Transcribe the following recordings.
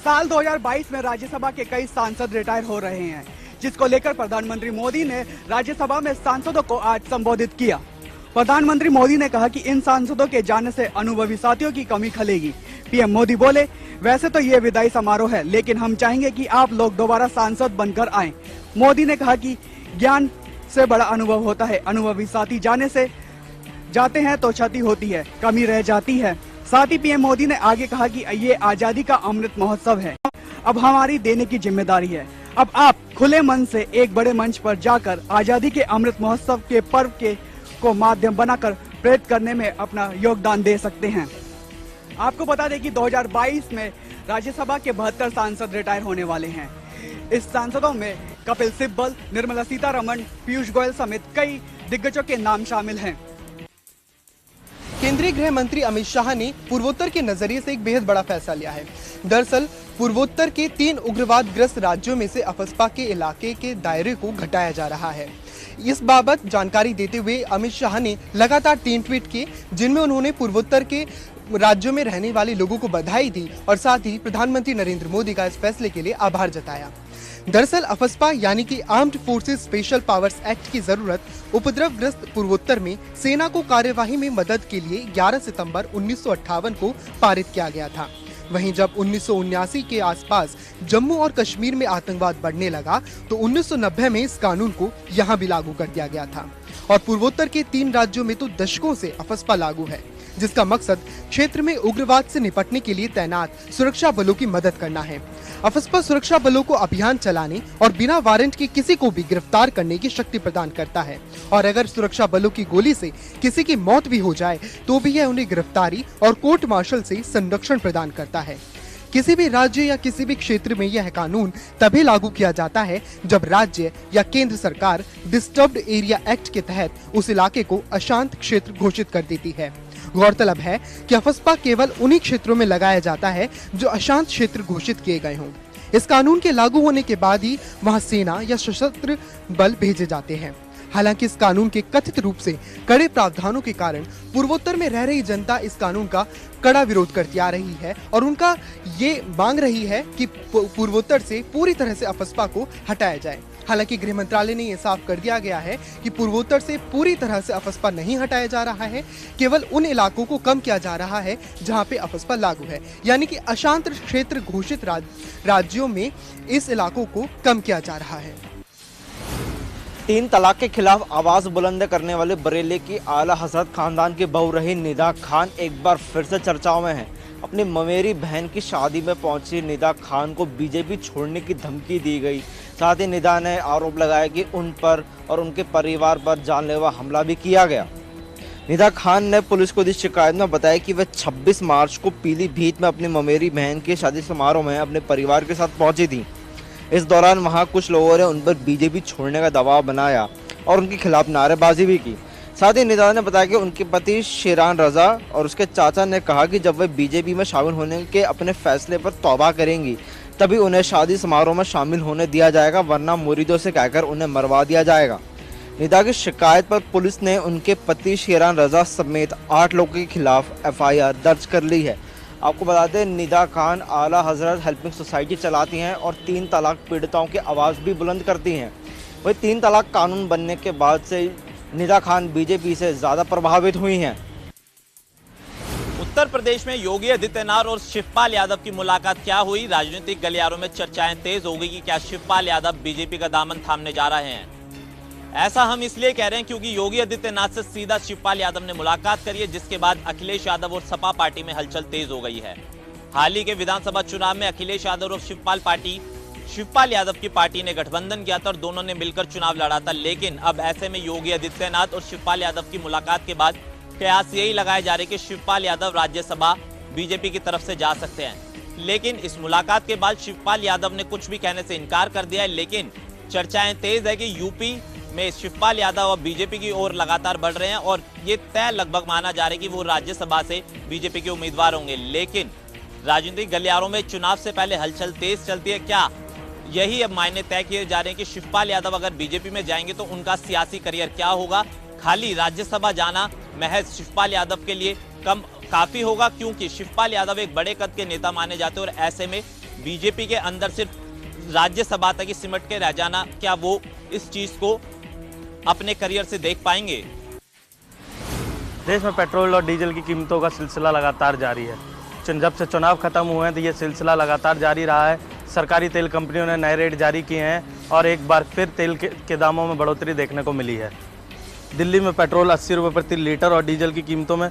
साल 2022 में राज्यसभा के कई सांसद रिटायर हो रहे हैं, जिसको लेकर प्रधानमंत्री मोदी ने राज्यसभा में सांसदों को आज संबोधित किया। प्रधानमंत्री मोदी ने कहा कि इन सांसदों के जाने से अनुभवी साथियों की कमी खलेगी। पीएम मोदी बोले, वैसे तो ये विदाई समारोह है, लेकिन हम चाहेंगे कि आप लोग दोबारा सांसद बनकर आएं। मोदी ने कहा कि ज्ञान से बड़ा अनुभव होता है, अनुभवी साथी जाते हैं तो क्षति होती है, कमी रह जाती है। साथ ही पीएम मोदी ने आगे कहा कि ये आजादी का अमृत महोत्सव है, अब हमारी देने की जिम्मेदारी है। अब आप खुले मन से एक बड़े मंच पर जाकर आजादी के अमृत महोत्सव के पर्व को माध्यम बनाकर प्रेरित करने में अपना योगदान दे सकते हैं। आपको बता दें कि 2022 में राज्यसभा के 72 सांसद रिटायर होने वाले हैं। इस सांसदों में कपिल सिब्बल, निर्मला सीतारमण, पीयूष गोयल समेत कई दिग्गजों के नाम शामिल हैं। केंद्रीय गृह मंत्री अमित शाह ने पूर्वोत्तर के नजरिए से एक बेहद बड़ा फैसला लिया है। दरअसल पूर्वोत्तर के 3 उग्रवाद ग्रस्त राज्यों में से अफस्पा के इलाके के दायरे को घटाया जा रहा है। इस बाबत जानकारी देते हुए अमित शाह ने लगातार 3 ट्वीट किए, जिनमें उन्होंने पूर्वोत्तर के राज्यों में रहने वाले लोगों को बधाई दी और साथ ही प्रधानमंत्री नरेंद्र मोदी का इस फैसले के लिए आभार जताया। दरअसल अफस्पा यानी कि armed forces special powers act की जरूरत उपद्रवग्रस्त पूर्वोत्तर में सेना को कार्यवाही में मदद के लिए 11 सितंबर 1958 को पारित किया गया था। वहीं जब 1979 के आसपास जम्मू और कश्मीर में आतंकवाद बढ़ने लगा तो 1990 में इस कानून को यहां भी लागू कर दिया गया था। और पूर्वोत्तर के 3 राज्यों में तो दशकों से अफस्पा लागू है, जिसका मकसद क्षेत्र में उग्रवाद से निपटने के लिए तैनात सुरक्षा बलों की मदद करना है। अफस्पा सुरक्षा बलों को अभियान चलाने और बिना वारंट के किसी को भी गिरफ्तार करने की शक्ति प्रदान करता है और अगर सुरक्षा बलों की गोली से किसी की मौत भी हो जाए तो भी यह उन्हें गिरफ्तारी और कोर्ट मार्शल से संरक्षण प्रदान करता है। किसी भी राज्य या किसी भी क्षेत्र में यह कानून तभी लागू किया जाता है जब राज्य या केंद्र सरकार डिस्टर्ब्ड एरिया एक्ट के तहत उस इलाके को अशांत क्षेत्र घोषित कर देती है। गौरतलब है कि अफस्पा केवल उन्हीं क्षेत्रों में लगाया जाता है जो अशांत क्षेत्र घोषित किए गए हों। इस कानून के लागू होने के बाद ही वहां सेना या सशस्त्र बल भेजे जाते हैं। हालांकि इस कानून के कथित रूप से कड़े प्रावधानों के कारण पूर्वोत्तर में रह रही जनता इस कानून का कड़ा विरोध करती आ रही है और उनका ये मांग रही है कि पूर्वोत्तर से पूरी तरह से अफस्पा को हटाया जाए। हालांकि गृह मंत्रालय ने यह साफ कर दिया गया है कि पूर्वोत्तर से पूरी तरह से अफस्पा नहीं हटाया जा रहा है, केवल उन इलाकों को कम किया जा रहा है जहां पे अफस्पा लागू है, यानी कि अशांत क्षेत्र घोषित राज्यों में इस इलाकों को कम किया जा रहा है। 3 तलाक के खिलाफ आवाज बुलंद करने वाले बरेली की आला हजरत खानदान की बहू रही निदा खान एक बार फिर से चर्चाओं में है। अपनी ममेरी बहन की शादी में पहुंची निदा खान को बीजेपी छोड़ने की धमकी दी गई। साथ ही निदा ने आरोप लगाया कि उन पर और उनके परिवार पर जानलेवा हमला भी किया गया। निदा खान ने पुलिस को दी शिकायत में बताया कि वह 26 मार्च को पीलीभीत में अपनी ममेरी बहन के शादी समारोह में अपने परिवार के साथ पहुंची थी। इस दौरान वहां कुछ लोगों ने उन पर बीजेपी छोड़ने का दबाव बनाया और उनके खिलाफ नारेबाजी भी की। साथ ही निदा ने बताया कि उनके पति शेरान रजा और उसके चाचा ने कहा कि जब वे बीजेपी में शामिल होने के अपने फैसले पर तौबा करेंगी तभी उन्हें शादी समारोह में शामिल होने दिया जाएगा, वरना मुरीदों से कहकर उन्हें मरवा दिया जाएगा। निदा की शिकायत पर पुलिस ने उनके पति शेरान रजा समेत 8 लोगों के खिलाफ एफआईआर दर्ज कर ली है। आपको बता दें, निदा खान आला हजरत हेल्पिंग सोसाइटी चलाती हैं और 3 तलाक पीड़िताओं की आवाज़ भी बुलंद करती हैं। वही 3 तलाक कानून बनने के बाद से निदा खान बीजेपी से ज़्यादा प्रभावित हुई हैं। उत्तर प्रदेश में योगी आदित्यनाथ और शिवपाल यादव की मुलाकात क्या हुई? राजनीतिक गलियारों में चर्चाएं तेज हो गई कि क्या शिवपाल यादव बीजेपी का दामन थामने जा रहे हैं। ऐसा हम इसलिए कह रहे हैं क्योंकि योगी आदित्यनाथ से सीधा शिवपाल यादव ने मुलाकात करी है, जिसके बाद अखिलेश यादव और सपा पार्टी में हलचल तेज हो गई है। हाल ही के विधानसभा चुनाव में अखिलेश यादव और शिवपाल यादव की पार्टी ने गठबंधन किया था और दोनों ने मिलकर चुनाव लड़ा था। लेकिन अब ऐसे में योगी आदित्यनाथ और शिवपाल यादव की मुलाकात के बाद कयास यही लगाए जा रहे कि शिवपाल यादव राज्यसभा बीजेपी की तरफ से जा सकते हैं। लेकिन इस मुलाकात के बाद शिवपाल यादव ने कुछ भी कहने से इनकार कर दिया है। लेकिन चर्चाएं तेज है कि यूपी में शिवपाल यादव अब बीजेपी की ओर लगातार बढ़ रहे हैं और ये तय लगभग माना जा रहा है कि वो राज्यसभा से बीजेपी के उम्मीदवार होंगे। लेकिन राजनीतिक गलियारों में चुनाव से पहले हलचल तेज चलती है। क्या यही अब मायने तय किए जा रहे हैं कि शिवपाल यादव अगर बीजेपी में जाएंगे तो उनका सियासी करियर क्या होगा? खाली राज्यसभा जाना महज शिवपाल यादव के लिए काफी होगा, क्योंकि शिवपाल यादव एक बड़े कद के नेता माने जाते हैं और ऐसे में बीजेपी के अंदर सिर्फ राज्यसभा तक ही सिमट के रह जाना, क्या वो इस चीज को अपने करियर से देख पाएंगे? देश में पेट्रोल और डीजल की कीमतों का सिलसिला लगातार जारी है। जब से चुनाव खत्म हुए हैं तो ये सिलसिला लगातार जारी रहा है। सरकारी तेल कंपनियों ने नए रेट जारी किए हैं और एक बार फिर तेल के दामों में बढ़ोतरी देखने को मिली है। दिल्ली में पेट्रोल 80 रुपये प्रति लीटर और डीजल की कीमतों में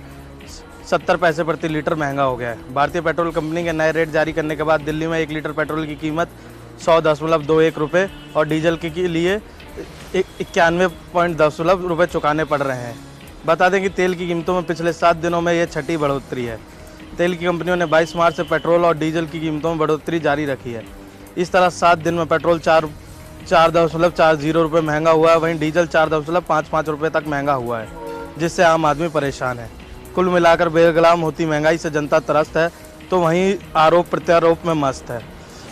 70 पैसे प्रति लीटर महंगा हो गया है। भारतीय पेट्रोल कंपनी के नए रेट जारी करने के बाद दिल्ली में 1 लीटर पेट्रोल की कीमत 100.21 रुपये और डीजल के लिए 91.10 रुपये चुकाने पड़ रहे हैं। बता दें कि तेल की कीमतों में पिछले 7 दिनों में यह छठी बढ़ोतरी है। तेल की कंपनियों ने 22 मार्च से पेट्रोल और डीजल की कीमतों में बढ़ोतरी जारी रखी है। इस तरह 7 दिन में पेट्रोल 4.40 रुपये महंगा हुआ है, वहीं डीजल 4.55 रुपये तक महंगा हुआ है, जिससे आम आदमी परेशान है। कुल मिलाकर बेगुलाम होती महंगाई से जनता त्रस्त है, तो वहीं आरोप प्रत्यारोप में मस्त है।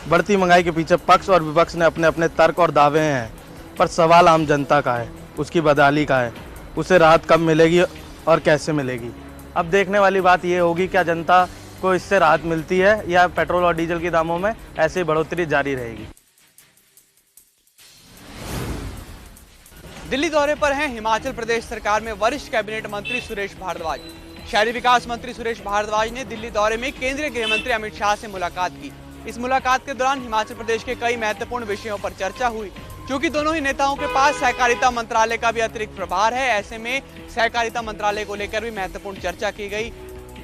बढ़ती महंगाई के पीछे पक्ष और विपक्ष ने अपने अपने तर्क और दावे हैं, पर सवाल आम जनता का है, उसकी बदहाली का है। उसे राहत कब मिलेगी और कैसे मिलेगी? अब देखने वाली बात यह होगी, क्या जनता को इससे राहत मिलती है या पेट्रोल और डीजल के दामों में ऐसी बढ़ोतरी जारी रहेगी। दिल्ली दौरे पर हैं हिमाचल प्रदेश सरकार में वरिष्ठ कैबिनेट मंत्री सुरेश भारद्वाज। शहरी विकास मंत्री सुरेश भारद्वाज ने दिल्ली दौरे में केंद्रीय गृह मंत्री अमित शाह से मुलाकात की। इस मुलाकात के दौरान हिमाचल प्रदेश के कई महत्वपूर्ण विषयों पर चर्चा हुई। क्योंकि दोनों ही नेताओं के पास सहकारिता मंत्रालय का भी अतिरिक्त प्रभार है, ऐसे में सहकारिता मंत्रालय को लेकर भी महत्वपूर्ण चर्चा की गई।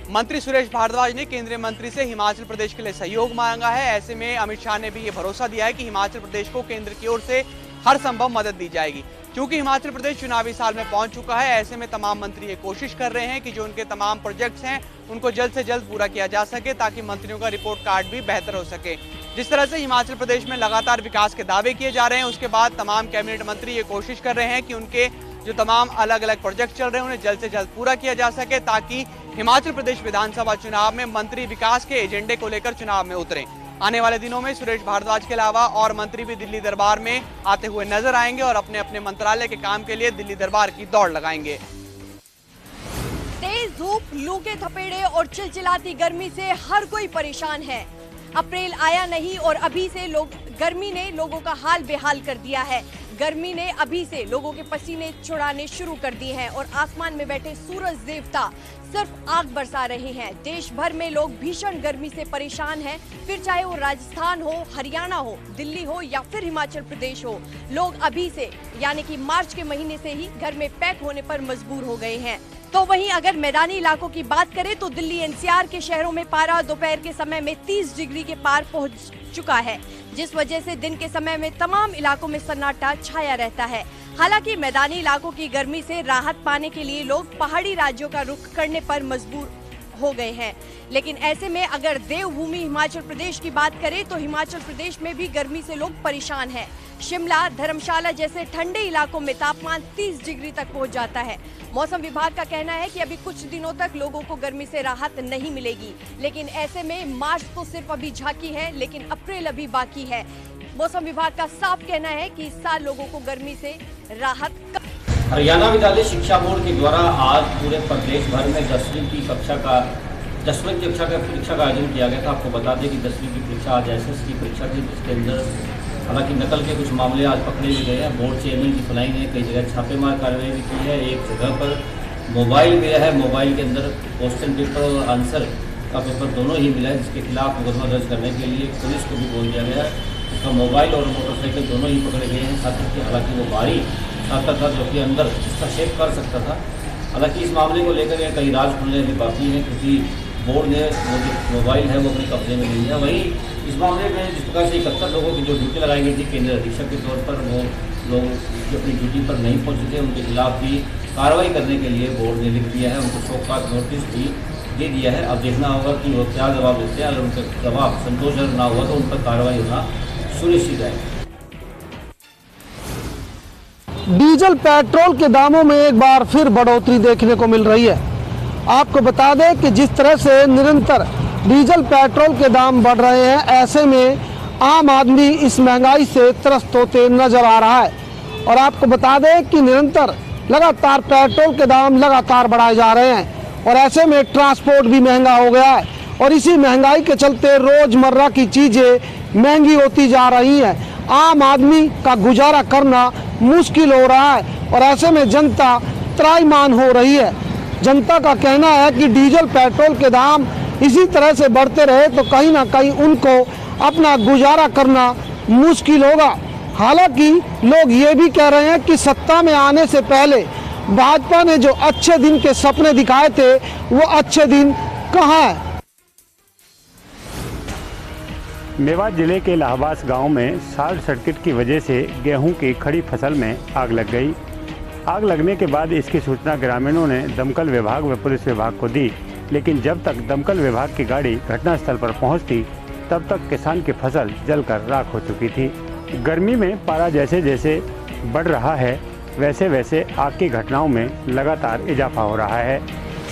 मंत्री सुरेश भारद्वाज ने केंद्रीय मंत्री से हिमाचल प्रदेश के लिए सहयोग मांगा है। ऐसे में अमित शाह ने भी ये भरोसा दिया है कि हिमाचल प्रदेश को केंद्र की ओर से हर संभव मदद दी जाएगी। क्योंकि हिमाचल प्रदेश चुनावी साल में पहुंच चुका है, ऐसे में तमाम मंत्री ये कोशिश कर रहे हैं कि जो उनके तमाम प्रोजेक्ट्स हैं उनको जल्द से जल्द पूरा किया जा सके, ताकि मंत्रियों का रिपोर्ट कार्ड भी बेहतर हो सके। जिस तरह से हिमाचल प्रदेश में लगातार विकास के दावे किए जा रहे हैं, उसके बाद तमाम कैबिनेट मंत्री ये कोशिश कर रहे हैं कि उनके जो तमाम अलग अलग प्रोजेक्ट चल रहे हैं उन्हें जल्द से जल्द पूरा किया जा सके, ताकि हिमाचल प्रदेश विधानसभा चुनाव में मंत्री विकास के एजेंडे को लेकर चुनाव में उतरे। आने वाले दिनों में सुरेश भारद्वाज के अलावा और मंत्री भी दिल्ली दरबार में आते हुए नजर आएंगे और अपने अपने मंत्रालय के काम के लिए दिल्ली दरबार की दौड़ लगाएंगे। तेज धूप, लू के थपेड़े और चिलचिलाती गर्मी से हर कोई परेशान है। अप्रैल आया नहीं और अभी से गर्मी ने लोगों का हाल बेहाल कर दिया है। गर्मी ने अभी से लोगों के पसीने छुड़ाने शुरू कर दिए हैं और आसमान में बैठे सूरज देवता सिर्फ आग बरसा रहे हैं। देश भर में लोग भीषण गर्मी से परेशान हैं, फिर चाहे वो राजस्थान हो, हरियाणा हो, दिल्ली हो या फिर हिमाचल प्रदेश हो। लोग अभी से यानी कि मार्च के महीने से ही घर में पैक होने पर मजबूर हो गए हैं। तो वहीं अगर मैदानी इलाकों की बात करें तो दिल्ली एनसीआर के शहरों में पारा दोपहर के समय में 30 डिग्री के पार पहुंच चुका है, जिस वजह से दिन के समय में तमाम इलाकों में सन्नाटा छाया रहता है। हालांकि मैदानी इलाकों की गर्मी से राहत पाने के लिए लोग पहाड़ी राज्यों का रुख करने पर मजबूर हो गए हैं। लेकिन ऐसे में अगर देवभूमि हिमाचल प्रदेश की बात करें तो हिमाचल प्रदेश में भी गर्मी से लोग परेशान हैं। शिमला, धर्मशाला जैसे ठंडे इलाकों में तापमान 30 डिग्री तक पहुंच जाता है। मौसम विभाग का कहना है कि अभी कुछ दिनों तक लोगों को गर्मी से राहत नहीं मिलेगी, लेकिन ऐसे में मार्च तो सिर्फ अभी झांकी है, लेकिन अप्रैल अभी बाकी है। मौसम विभाग का साफ कहना है कि इस साल लोगों को गर्मी से राहत। हरियाणा विद्यालय शिक्षा बोर्ड के द्वारा आज पूरे प्रदेश भर में 10वीं की कक्षा का परीक्षा का आयोजन किया गया था। आपको बता दें कि 10वीं की परीक्षा आज एसएस की परीक्षा थी, जिसके अंदर हालांकि नकल के कुछ मामले आज पकड़े भी गए हैं। बोर्ड चेयरमैन की फलाइन है, कई जगह छापेमार कार्रवाई भी की है। एक जगह पर मोबाइल मिला है, मोबाइल के अंदर क्वेश्चन पेपर और आंसर का पेपर दोनों ही मिला है, जिसके खिलाफ मुकदमा दर्ज करने के लिए पुलिस को भी बोल दिया गया है। उसका मोबाइल और मोटरसाइकिल दोनों ही पकड़े गए हैं छात्र की। हालांकि वो बाहरी छात्र था जो कि अंदर हस्तक्षेप कर सकता था। हालांकि इस मामले को लेकर कई राज खुलने भी बाकी हैं, क्योंकि बोर्ड ने वो जो मोबाइल है वो अपने कब्जे में नहीं है। वहीं इस मामले में जिस प्रकार से 71 लोगों की जो ड्यूटी लगाई गई थी केंद्र अधीक्षक के तौर पर, वो लोग जो अपनी ड्यूटी पर नहीं पहुंचे थे, उनके खिलाफ भी कार्रवाई करने के लिए बोर्ड ने लिख दिया है, उनको शोकॉज नोटिस भी दे दिया है। अब देखना होगा कि वो क्या जवाब देते हैं। अगर उनका जवाब संतोषजनक ना हुआ तो उन पर कार्रवाई होना सुनिश्चित है। डीजल पेट्रोल के दामों में एक बार फिर बढ़ोतरी देखने को मिल रही है। आपको बता दें कि जिस तरह से निरंतर डीजल पेट्रोल के दाम बढ़ रहे हैं, ऐसे में आम आदमी इस महंगाई से त्रस्त होते नजर आ रहा है। और आपको बता दें कि निरंतर लगातार पेट्रोल के दाम लगातार बढ़ाए जा रहे हैं और ऐसे में ट्रांसपोर्ट भी महंगा हो गया है और इसी महंगाई के चलते रोजमर्रा की चीजें महंगी होती जा रही हैं। आम आदमी का गुजारा करना मुश्किल हो रहा है और ऐसे में जनता त्राहिमाम हो रही है। जनता का कहना है कि डीजल पेट्रोल के दाम इसी तरह से बढ़ते रहे तो कहीं ना कहीं उनको अपना गुजारा करना मुश्किल होगा। हालांकि लोग ये भी कह रहे हैं कि सत्ता में आने से पहले भाजपा ने जो अच्छे दिन के सपने दिखाए थे वो अच्छे दिन कहाँ है। मेवात जिले के इलाहाबाद गांव में शॉर्ट सर्किट की वजह से गेहूं की खड़ी फसल में आग लग गई। आग लगने के बाद इसकी सूचना ग्रामीणों ने दमकल विभाग व पुलिस विभाग को दी, लेकिन जब तक दमकल विभाग की गाड़ी घटनास्थल पर पहुंचती तब तक किसान की फसल जलकर राख हो चुकी थी। गर्मी में पारा जैसे जैसे बढ़ रहा है वैसे वैसे आग की घटनाओं में लगातार इजाफा हो रहा है।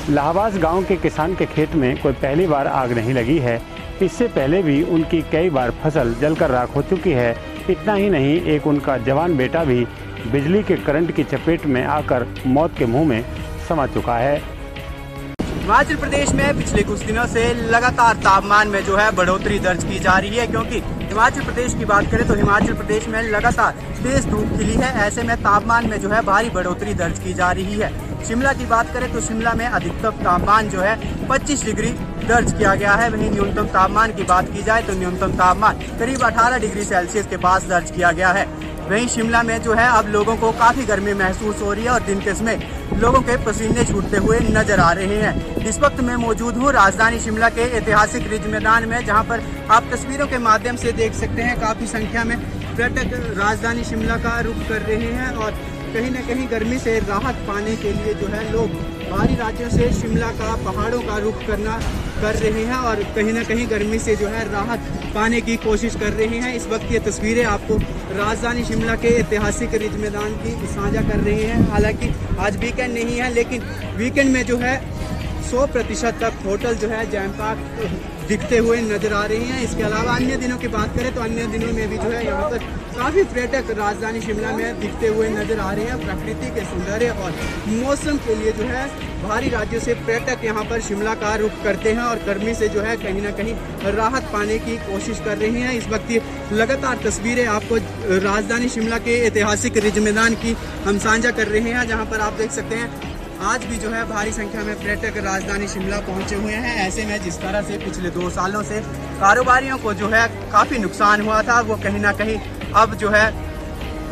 इलाहाबाद गांव के किसान के खेत में कोई पहली बार आग नहीं लगी है। इससे पहले भी उनकी कई बार फसल जलकर राख हो चुकी है। इतना ही नहीं, एक उनका जवान बेटा भी बिजली के करंट की चपेट में आकर मौत के मुंह में समा चुका है। हिमाचल प्रदेश में पिछले कुछ दिनों से लगातार तापमान में जो है बढ़ोतरी दर्ज की जा रही है, क्योंकि हिमाचल प्रदेश की बात करें तो हिमाचल प्रदेश में लगातार तेज धूप खिली है। ऐसे में तापमान में जो है भारी बढ़ोतरी दर्ज की जा रही है। शिमला की बात करें तो शिमला में अधिकतम तापमान जो है 25 डिग्री दर्ज किया गया है। वहीं न्यूनतम तापमान की बात की जाए तो न्यूनतम तापमान करीब 18 डिग्री सेल्सियस के पास दर्ज किया गया है। वहीं शिमला में जो है अब लोगों को काफ़ी गर्मी महसूस हो रही है और दिन के समय लोगों के पसीने छूटते हुए नजर आ रहे हैं। इस वक्त मैं मौजूद हूँ राजधानी शिमला के ऐतिहासिक रिज मैदान में, जहाँ पर आप तस्वीरों के माध्यम से देख सकते हैं काफ़ी संख्या में पर्यटक राजधानी शिमला का रुख कर रहे हैं और कहीं न कहीं गर्मी से राहत पाने के लिए जो है लोग बाहरी राज्यों से शिमला का पहाड़ों का रुख कर रहे हैं और कहीं ना कहीं गर्मी से जो है राहत पाने की कोशिश कर रहे हैं। इस वक्त ये तस्वीरें आपको राजधानी शिमला के ऐतिहासिक रिज मैदान की साझा कर रहे हैं। हालांकि आज वीकेंड नहीं है, लेकिन वीकेंड में जो है 100% तक होटल जो है जैम पैक दिखते हुए नजर आ रही हैं। इसके अलावा अन्य दिनों की बात करें तो अन्य दिनों में भी जो है यहाँ पर काफ़ी पर्यटक राजधानी शिमला में दिखते हुए नजर आ रहे हैं। प्रकृति के सौंदर्य और मौसम के लिए जो है बाहरी राज्यों से पर्यटक यहाँ पर शिमला का रुख करते हैं और गर्मी से जो है कहीं ना कहीं राहत पाने की कोशिश कर रहे हैं। इस वक्त ये लगातार तस्वीरें आपको राजधानी शिमला के ऐतिहासिक रिज मैदान की हम साझा कर रहे हैं, जहाँ पर आप देख सकते हैं आज भी जो है भारी संख्या में पर्यटक राजधानी शिमला पहुंचे हुए हैं। ऐसे में जिस तरह से पिछले 2 सालों से कारोबारियों को जो है काफ़ी नुकसान हुआ था, वो कहीं ना कहीं अब जो है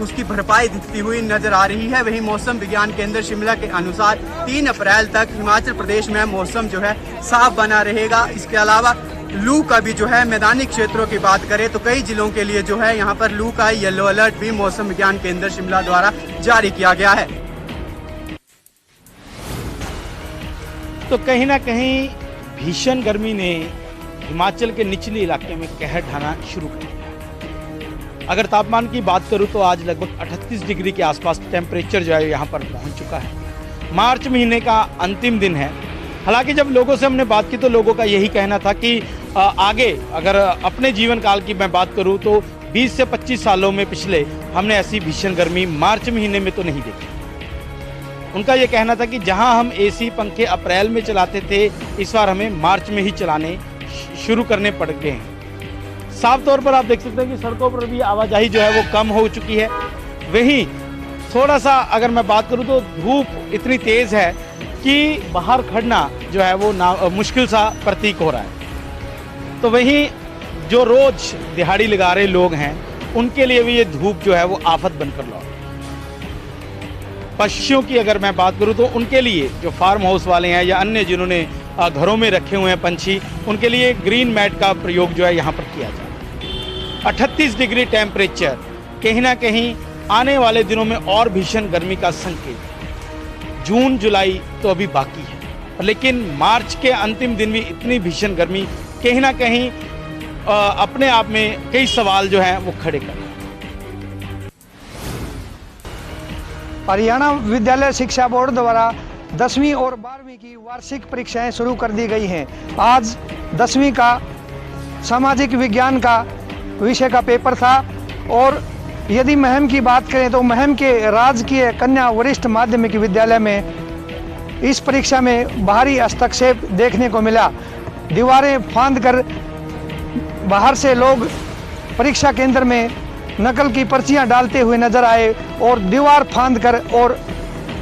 उसकी भरपाई दिखती हुई नजर आ रही है। वहीं मौसम विज्ञान केंद्र शिमला के अनुसार 3 अप्रैल तक हिमाचल प्रदेश में मौसम जो है साफ बना रहेगा। इसके अलावा लू का भी जो है मैदानी क्षेत्रों की बात करें तो कई जिलों के लिए जो है यहाँ पर लू का येलो अलर्ट भी मौसम विज्ञान केंद्र शिमला द्वारा जारी किया गया है। तो कहीं ना कहीं भीषण गर्मी ने हिमाचल के निचले इलाके में कहर ढाना शुरू कर दिया। अगर तापमान की बात करूं तो आज लगभग 38 डिग्री के आसपास टेम्परेचर जो है यहाँ पर पहुँच चुका है। मार्च महीने का अंतिम दिन है। हालांकि जब लोगों से हमने बात की तो लोगों का यही कहना था कि आगे अगर अपने जीवन काल की मैं बात करूं तो 20 से 25 सालों में पिछले हमने ऐसी भीषण गर्मी मार्च महीने में तो नहीं देखी। उनका ये कहना था कि जहां हम एसी पंखे अप्रैल में चलाते थे, इस बार हमें मार्च में ही चलाने शुरू करने पड़ गए हैं। साफ तौर पर आप देख सकते हैं कि सड़कों पर भी आवाजाही जो है वो कम हो चुकी है। वहीं थोड़ा सा अगर मैं बात करूं तो धूप इतनी तेज़ है कि बाहर खड़ना जो है वो मुश्किल सा प्रतीक हो रहा है। तो वहीं जो रोज दिहाड़ी लगा रहे लोग हैं उनके लिए भी ये धूप जो है वो आफत बनकर लौट। पक्षियों की अगर मैं बात करूं तो उनके लिए जो फार्म हाउस वाले हैं या अन्य जिन्होंने घरों में रखे हुए हैं पंछी, उनके लिए ग्रीन मैट का प्रयोग जो है यहाँ पर किया जाए। 38 डिग्री टेम्परेचर कहीं ना कहीं आने वाले दिनों में और भीषण गर्मी का संकेत। जून जुलाई तो अभी बाकी है, लेकिन मार्च के अंतिम दिन भी इतनी भीषण गर्मी कहीं ना कहीं अपने आप में कई सवाल जो हैं वो खड़े कर। हरियाणा विद्यालय शिक्षा बोर्ड द्वारा 10वीं और 12वीं की वार्षिक परीक्षाएं शुरू कर दी गई हैं। आज 10वीं का सामाजिक विज्ञान का विषय का पेपर था और यदि महम की बात करें तो महम के राजकीय कन्या वरिष्ठ माध्यमिक विद्यालय में इस परीक्षा में भारी हस्तक्षेप देखने को मिला। दीवारें फांद कर बाहर से लोग परीक्षा केंद्र में नकल की पर्चियां डालते हुए नजर आए और दीवार फांद कर और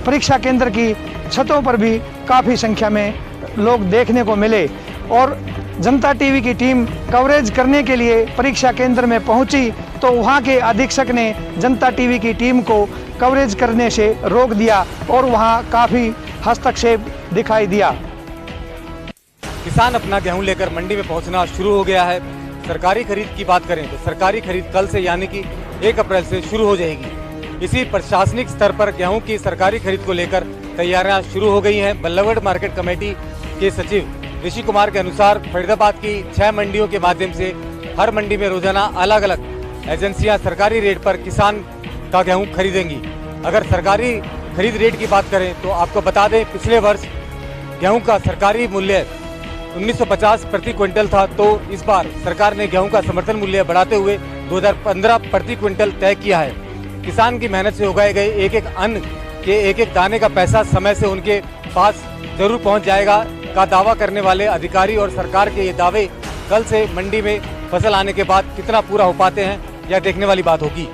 परीक्षा केंद्र की छतों पर भी काफ़ी संख्या में लोग देखने को मिले। और जनता टीवी की टीम कवरेज करने के लिए परीक्षा केंद्र में पहुंची तो वहां के अधीक्षक ने जनता टीवी की टीम को कवरेज करने से रोक दिया और वहां काफ़ी हस्तक्षेप दिखाई दिया। किसान अपना गेहूं लेकर मंडी में पहुंचना शुरू हो गया है। सरकारी खरीद की बात करें तो सरकारी खरीद कल से यानी कि 1 अप्रैल से शुरू हो जाएगी। इसी प्रशासनिक स्तर पर गेहूं की सरकारी खरीद को लेकर तैयारियां शुरू हो गई हैं। बल्लभगढ़ मार्केट कमेटी के सचिव ऋषि कुमार के अनुसार फरीदाबाद की 6 मंडियों के माध्यम से हर मंडी में रोजाना अलग अलग एजेंसियां सरकारी रेट पर किसान का गेहूं खरीदेंगी। अगर सरकारी खरीद रेट की बात करें तो आपको बता दें, पिछले वर्ष गेहूं का सरकारी मूल्य 1950 प्रति क्विंटल था, तो इस बार सरकार ने गेहूं का समर्थन मूल्य बढ़ाते हुए 2015 प्रति क्विंटल तय किया है। किसान की मेहनत से उगाए गए एक एक अन्न के एक एक दाने का पैसा समय से उनके पास जरूर पहुंच जाएगा का दावा करने वाले अधिकारी और सरकार के ये दावे कल से मंडी में फसल आने के बाद कितना पूरा हो पाते हैं, यह देखने वाली बात होगी।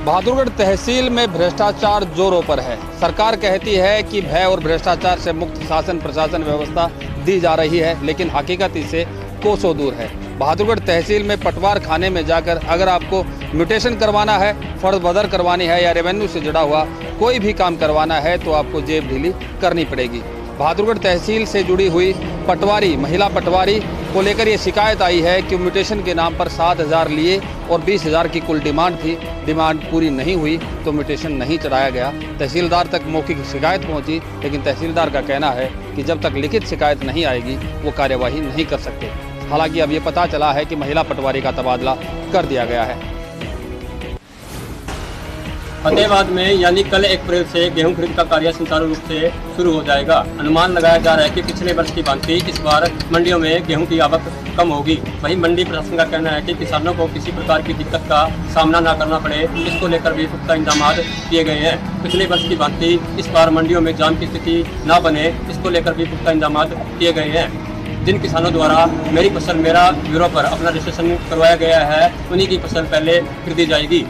बहादुरगढ़ तहसील में भ्रष्टाचार जोरों पर है। सरकार कहती है कि भय और भ्रष्टाचार से मुक्त शासन प्रशासन व्यवस्था दी जा रही है, लेकिन हकीकत इससे कोसों दूर है। बहादुरगढ़ तहसील में पटवार खाने में जाकर अगर आपको म्यूटेशन करवाना है, फर्द बदर करवानी है या रेवेन्यू से जुड़ा हुआ कोई भी काम करवाना है तो आपको जेब ढीली करनी पड़ेगी। बहादुरगढ़ तहसील से जुड़ी हुई पटवारी महिला पटवारी को लेकर ये शिकायत आई है कि म्यूटेशन के नाम पर 7,000 लिए और 20,000 की कुल डिमांड थी। डिमांड पूरी नहीं हुई तो म्यूटेशन नहीं चढ़ाया गया। तहसीलदार तक मौखिक शिकायत पहुंची, लेकिन तहसीलदार का कहना है कि जब तक लिखित शिकायत नहीं आएगी वो कार्यवाही नहीं कर सकते। हालांकि अब ये पता चला है कि महिला पटवारी का तबादला कर दिया गया है। फतेहाबाद में यानी कल 1 अप्रैल से गेहूं खरीद का कार्य सुचारू रूप से शुरू हो जाएगा। अनुमान लगाया जा रहा है कि पिछले वर्ष की भांति इस बार मंडियों में गेहूं की आवक कम होगी। वहीं मंडी प्रशासन का कहना है कि किसानों को किसी प्रकार की दिक्कत का सामना न करना पड़े, इसको लेकर भी पुख्ता इंतजाम किए गए हैं। पिछले वर्ष की भांति इस बार मंडियों में जाम की स्थिति न बने, इसको लेकर भी पुख्ता इंतजाम किए गए हैं। जिन किसानों द्वारा मेरी फसल मेरा ब्यूरो पर अपना रजिस्ट्रेशन करवाया गया है, उन्हीं की फसल पहले खरीदी जाएगी।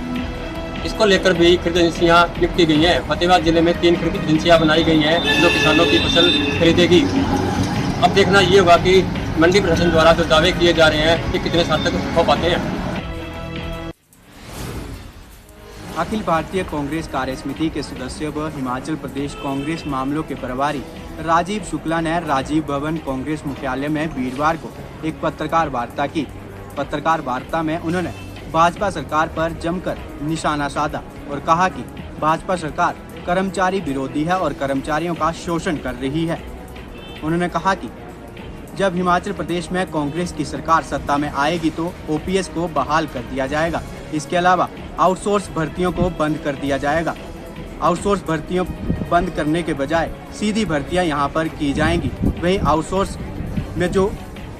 इसको लेकर भी खरीद एजेंसियाँ नियुक्त गई हैं। फतेहाबाद जिले में 3 खरीद एजेंसियाँ बनाई गई हैं जो किसानों की फसल खरीदेगी। अब देखना ये होगा कि मंडी प्रशासन द्वारा जो दावे किए जा रहे हैं कि कितने साल तक हो पाते हैं। अखिल भारतीय कांग्रेस कार्य समिति के सदस्य व हिमाचल प्रदेश कांग्रेस मामलों के प्रभारी राजीव शुक्ला ने राजीव भवन कांग्रेस मुख्यालय में वीरवार को एक पत्रकार वार्ता की। पत्रकार वार्ता में उन्होंने भाजपा सरकार पर जमकर निशाना साधा और कहा कि भाजपा सरकार कर्मचारी विरोधी है और कर्मचारियों का शोषण कर रही है। उन्होंने कहा कि जब हिमाचल प्रदेश में कांग्रेस की सरकार सत्ता में आएगी तो ओपीएस को बहाल कर दिया जाएगा। इसके अलावा आउटसोर्स भर्तियों को बंद कर दिया जाएगा। आउटसोर्स भर्तियों बंद करने के बजाय सीधी भर्तियां यहां पर की जाएंगी। वहीं आउटसोर्स में जो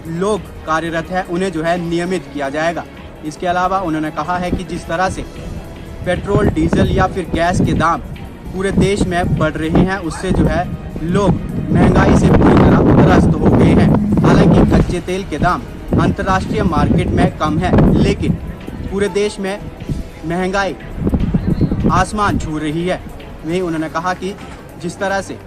लोग कार्यरत हैं उन्हें जो है नियमित किया जाएगा। इसके अलावा उन्होंने कहा है कि जिस तरह से पेट्रोल डीजल या फिर गैस के दाम पूरे देश में बढ़ रहे हैं, उससे जो है लोग महंगाई से पूरी तरह त्रस्त हो गए हैं। हालांकि कच्चे तेल के दाम अंतर्राष्ट्रीय मार्केट में कम है, लेकिन पूरे देश में महंगाई आसमान छू रही है। वहीं उन्होंने कहा कि जिस तरह से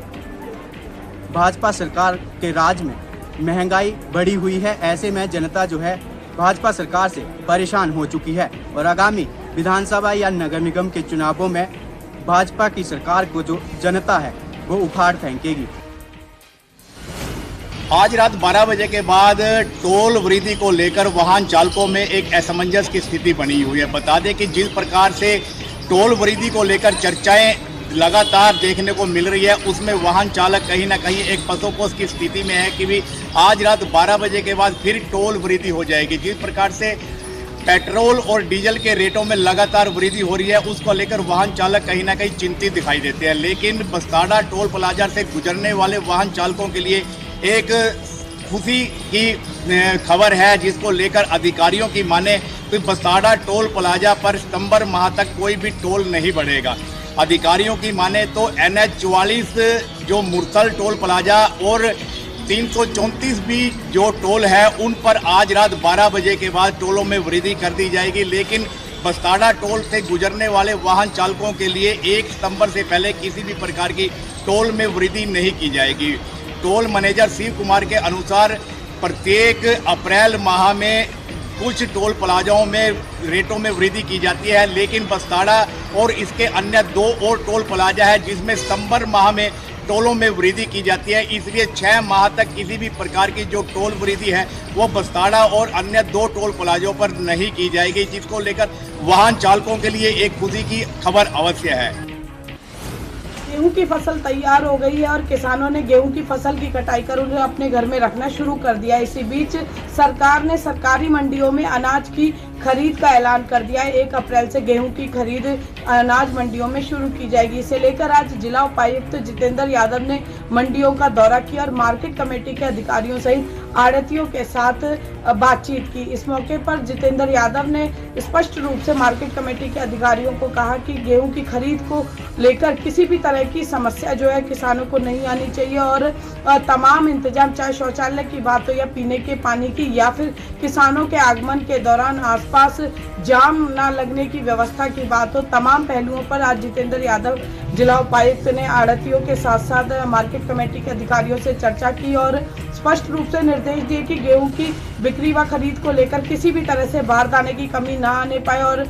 भाजपा सरकार के राज में महंगाई बढ़ी हुई है, ऐसे में जनता जो है भाजपा सरकार से परेशान हो चुकी है और आगामी विधानसभा या नगर निगम के चुनावों में भाजपा की सरकार को जो जनता है वो उखाड़ फेंकेगी। आज रात 12 बजे के बाद टोल वृद्धि को लेकर वाहन चालकों में एक असमंजस की स्थिति बनी हुई है। बता दें कि जिस प्रकार से टोल वृद्धि को लेकर चर्चाएं लगातार देखने को मिल रही है, उसमें वाहन चालक कहीं ना कहीं एक पसोपोस की स्थिति में है कि भी आज रात 12 बजे के बाद फिर टोल वृद्धि हो जाएगी। जिस प्रकार से पेट्रोल और डीजल के रेटों में लगातार वृद्धि हो रही है, उसको लेकर वाहन चालक कहीं ना कहीं चिंतित दिखाई देते हैं। लेकिन बस्ताड़ा टोल प्लाजा से गुजरने वाले वाहन चालकों के लिए एक खुशी की खबर है, जिसको लेकर अधिकारियों की माने तो बस्ताड़ा टोल प्लाजा पर सितंबर माह तक कोई भी टोल नहीं बढ़ेगा। अधिकारियों की माने तो NH 44 जो मुरसल टोल प्लाजा और 334 भी जो टोल है उन पर आज रात 12 बजे के बाद टोलों में वृद्धि कर दी जाएगी। लेकिन बस्ताड़ा टोल से गुजरने वाले वाहन चालकों के लिए 1 सितंबर से पहले किसी भी प्रकार की टोल में वृद्धि नहीं की जाएगी। टोल मैनेजर शिव कुमार के अनुसार प्रत्येक अप्रैल माह में कुछ टोल प्लाजाओं में रेटों में वृद्धि की जाती है, लेकिन बस्ताड़ा और इसके अन्य 2 और टोल प्लाजा है जिसमें सितंबर माह में टोलों में वृद्धि की जाती है। इसलिए 6 माह तक किसी भी प्रकार की जो टोल वृद्धि है वो बस्ताड़ा और अन्य 2 टोल प्लाजों पर नहीं की जाएगी, जिसको लेकर वाहन चालकों के लिए एक खुशी की खबर अवश्य है। गेहूं की फसल तैयार हो गई है और किसानों ने गेहूं की फसल की कटाई कर उन्हें अपने घर में रखना शुरू कर दिया। इसी बीच सरकार ने सरकारी मंडियों में अनाज की खरीद का ऐलान कर दिया है। 1 अप्रैल से गेहूं की खरीद अनाज मंडियों में शुरू की जाएगी। इसे लेकर आज जिला उपायुक्त जितेंद्र यादव ने मंडियों का दौरा किया और मार्केट कमेटी के अधिकारियों सहित आढ़तियों के साथ बातचीत की। इस मौके पर जितेंद्र यादव ने स्पष्ट रूप से मार्केट कमेटी के अधिकारियों को कहा कि गेहूं की खरीद को लेकर किसी भी तरह की समस्या जो है किसानों को नहीं आनी चाहिए और तमाम इंतजाम, चाहे शौचालय की बात हो या पीने के पानी की या फिर किसानों के आगमन के दौरान आसपास जाम न लगने की व्यवस्था की बात हो, तमाम पहलुओं पर आज जितेंद्र यादव जिला उपायुक्त ने आढ़तियों के साथ साथ मार्केट कमेटी के अधिकारियों से चर्चा की और स्पष्ट रूप से निर्देश दिए कि गेहूं की बिक्री व खरीद को लेकर किसी भी तरह से बारदाने की कमी ना आने पाए और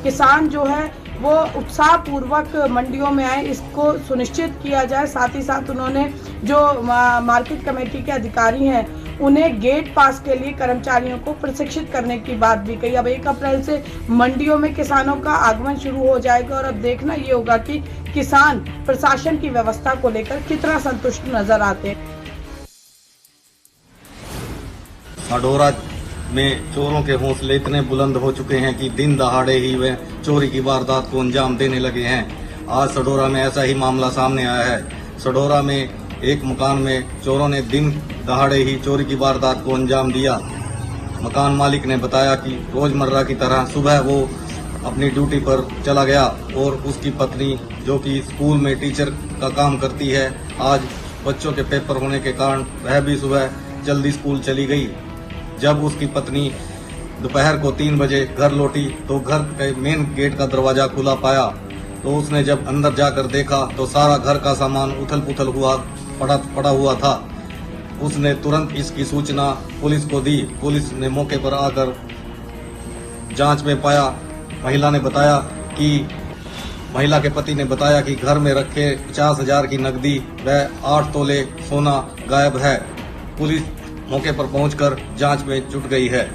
किसान जो है वो उत्साह पूर्वक मंडियों में आए, इसको सुनिश्चित किया जाए। साथ ही साथ उन्होंने जो मार्केट कमेटी के अधिकारी हैं उन्हें गेट पास के लिए कर्मचारियों को प्रशिक्षित करने की बात भी कही। अब 1 अप्रैल से मंडियों में किसानों का आगमन शुरू हो जाएगा और अब देखना ये होगा कि किसान प्रशासन की व्यवस्था को लेकर कितना संतुष्ट नजर आते हैं। सडोरा में चोरों के हौसले इतने बुलंद हो चुके हैं कि दिन दहाड़े ही वे चोरी की वारदात को अंजाम देने लगे हैं। आज सडोरा में ऐसा ही मामला सामने आया है। सडोरा में एक मकान में चोरों ने दिन दहाड़े ही चोरी की वारदात को अंजाम दिया। मकान मालिक ने बताया कि रोजमर्रा की तरह सुबह वो अपनी ड्यूटी पर चला गया और उसकी पत्नी जो कि स्कूल में टीचर का काम करती है, आज बच्चों के पेपर होने के कारण वह भी सुबह जल्दी स्कूल चली गई। जब उसकी पत्नी दोपहर को 3 बजे घर लौटी तो घर के मेन गेट का दरवाजा खुला पाया, तो उसने जब अंदर जाकर देखा तो सारा घर का सामान उथल पुथल पड़ा हुआ था। उसने तुरंत इसकी सूचना पुलिस को दी। पुलिस ने मौके पर आकर जांच में पाया, महिला के पति ने बताया कि घर में रखे 50,000 की नकदी व 8 तोले सोना गायब है। पुलिस मौके पर पहुंचकर जांच में जुट गई है।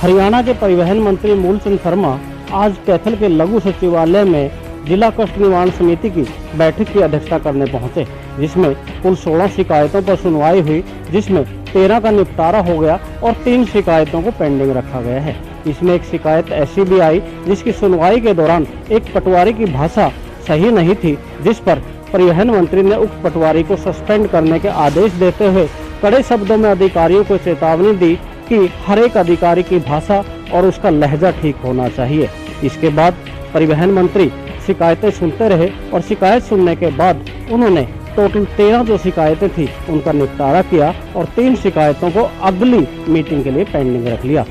हरियाणा के परिवहन मंत्री मूलचंद शर्मा आज कैथल के लघु सचिवालय में जिला कष्ट निवारण समिति की बैठक की अध्यक्षता करने पहुंचे, जिसमें कुल 16 शिकायतों पर सुनवाई हुई, जिसमें 13 का निपटारा हो गया और 3 शिकायतों को पेंडिंग रखा गया है। इसमें एक शिकायत ऐसी भी आई जिसकी सुनवाई के दौरान एक पटवारी की भाषा सही नहीं थी, जिस पर परिवहन मंत्री ने उक्त पटवारी को सस्पेंड करने के आदेश देते हुए कड़े शब्दों में अधिकारियों को चेतावनी दी कि हर एक अधिकारी की भाषा और उसका लहजा ठीक होना चाहिए। इसके बाद परिवहन मंत्री शिकायतें सुनते रहे और शिकायत सुनने के बाद उन्होंने टोटल 13 जो शिकायतें थी उनका निपटारा किया और 3 शिकायतों को अगली मीटिंग के लिए पेंडिंग रख लिया।